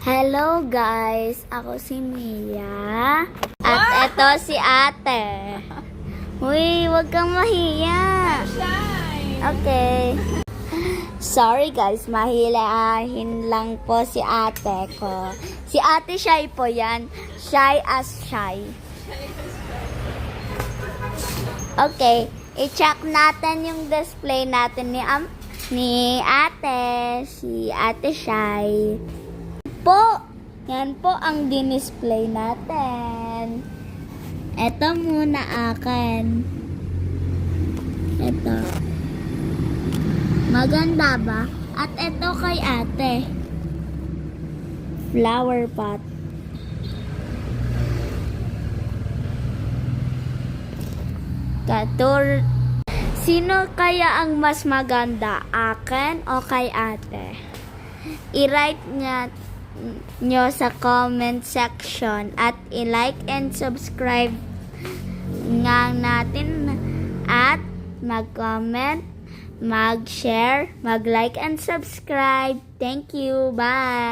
Hello guys, ako si Mia. At eto si ate. Uy, wag kang mahiya. Okay. Sorry guys, mahilahin lang po si ate ko. Si ate Shy po yan. Shy as shy. Okay, i-check natin yung display natin ni ate. Si ate Shy. Po, yan po ang dinisplay natin. Ito muna akin. Ito. Maganda ba? At ito kay ate. Flower pot. Sino kaya ang mas maganda? Akin o kay ate? I-write nyo sa comment section at i-like and subscribe nga natin at mag-comment, mag-share, mag-like and subscribe. Thank you. Bye!